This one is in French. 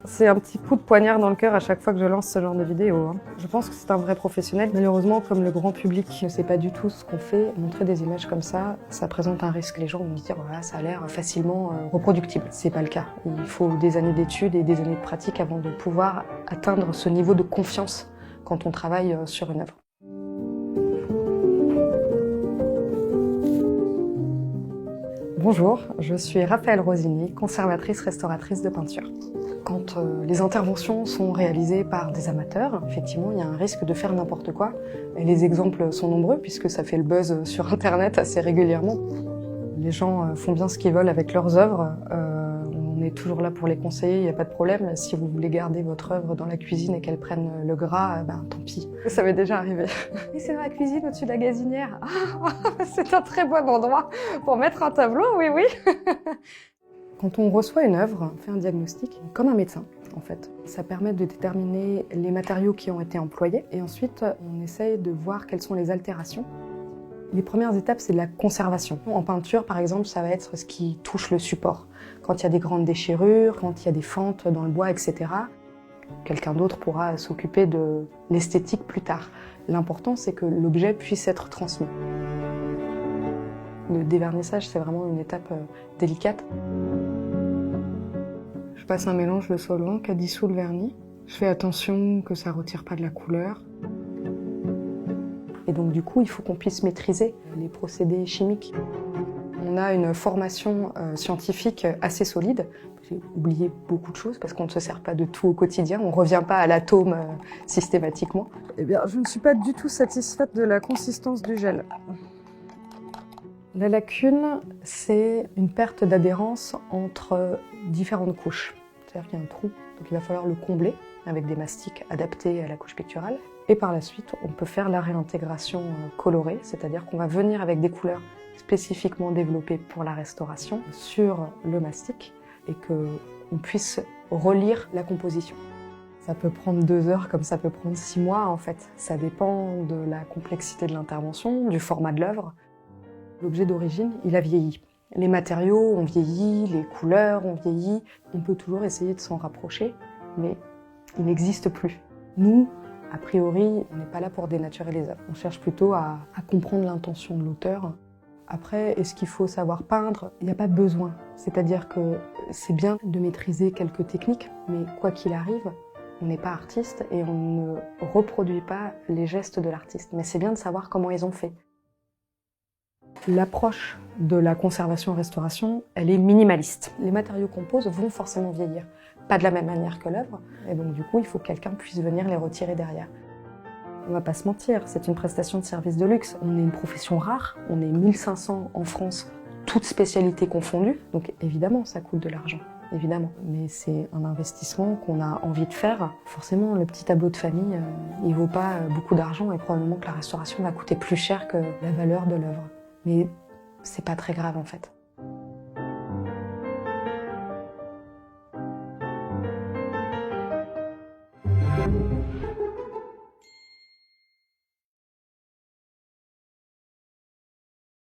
C'est un petit coup de poignard dans le cœur à chaque fois que je lance ce genre de vidéo. Je pense que c'est un vrai professionnel. Malheureusement, comme le grand public ne sait pas du tout ce qu'on fait, montrer des images comme ça présente un risque. Les gens vont se dire voilà, ça a l'air facilement reproductible. C'est pas le cas. Il faut des années d'études et des années de pratique avant de pouvoir atteindre ce niveau de confiance quand on travaille sur une œuvre. Bonjour, je suis Raphaëlle Rosini, conservatrice-restauratrice de peinture. Quand les interventions sont réalisées par des amateurs, effectivement, il y a un risque de faire n'importe quoi. Et les exemples sont nombreux puisque ça fait le buzz sur Internet assez régulièrement. Les gens font bien ce qu'ils veulent avec leurs œuvres. On est toujours là pour les conseiller, il n'y a pas de problème. Si vous voulez garder votre œuvre dans la cuisine et qu'elle prenne le gras, tant pis. Ça m'est déjà arrivé. Et c'est dans la cuisine au-dessus de la gazinière. Ah, c'est un très bon endroit pour mettre un tableau, oui, oui. Quand on reçoit une œuvre, on fait un diagnostic, comme un médecin en fait. Ça permet de déterminer les matériaux qui ont été employés et ensuite on essaye de voir quelles sont les altérations. Les premières étapes, c'est de la conservation. En peinture, par exemple, ça va être ce qui touche le support. Quand il y a des grandes déchirures, quand il y a des fentes dans le bois, etc. Quelqu'un d'autre pourra s'occuper de l'esthétique plus tard. L'important, c'est que l'objet puisse être transmis. Le dévernissage, c'est vraiment une étape délicate. Je passe un mélange de solvant qui a dissous le vernis. Je fais attention que ça ne retire pas de la couleur. Et donc du coup, il faut qu'on puisse maîtriser les procédés chimiques. On a une formation scientifique assez solide. J'ai oublié beaucoup de choses parce qu'on ne se sert pas de tout au quotidien. On ne revient pas à l'atome systématiquement. Eh bien, je ne suis pas du tout satisfaite de la consistance du gel. La lacune, c'est une perte d'adhérence entre différentes couches. C'est-à-dire qu'il y a un trou, donc il va falloir le combler avec des mastiques adaptés à la couche picturale. Et par la suite, on peut faire la réintégration colorée, c'est-à-dire qu'on va venir avec des couleurs spécifiquement développées pour la restauration sur le mastic et qu'on puisse relire la composition. Ça peut prendre 2 heures comme ça peut prendre 6 mois en fait. Ça dépend de la complexité de l'intervention, du format de l'œuvre. L'objet d'origine, il a vieilli. Les matériaux ont vieilli, les couleurs ont vieilli. On peut toujours essayer de s'en rapprocher, mais il n'existe plus. Nous, a priori, on n'est pas là pour dénaturer les œuvres. On cherche plutôt à comprendre l'intention de l'auteur. Après, est-ce qu'il faut savoir peindre? Il n'y a pas besoin. C'est-à-dire que c'est bien de maîtriser quelques techniques, mais quoi qu'il arrive, on n'est pas artiste et on ne reproduit pas les gestes de l'artiste. Mais c'est bien de savoir comment ils ont fait. L'approche de la conservation-restauration, elle est minimaliste. Les matériaux qu'on pose vont forcément vieillir, pas de la même manière que l'œuvre, et donc du coup, il faut que quelqu'un puisse venir les retirer derrière. On va pas se mentir, c'est une prestation de service de luxe. On est une profession rare, on est 1500 en France, toutes spécialités confondues, donc évidemment, ça coûte de l'argent. Évidemment, mais c'est un investissement qu'on a envie de faire. Forcément, le petit tableau de famille, il vaut pas beaucoup d'argent et probablement que la restauration va coûter plus cher que la valeur de l'œuvre. Mais c'est pas très grave en fait.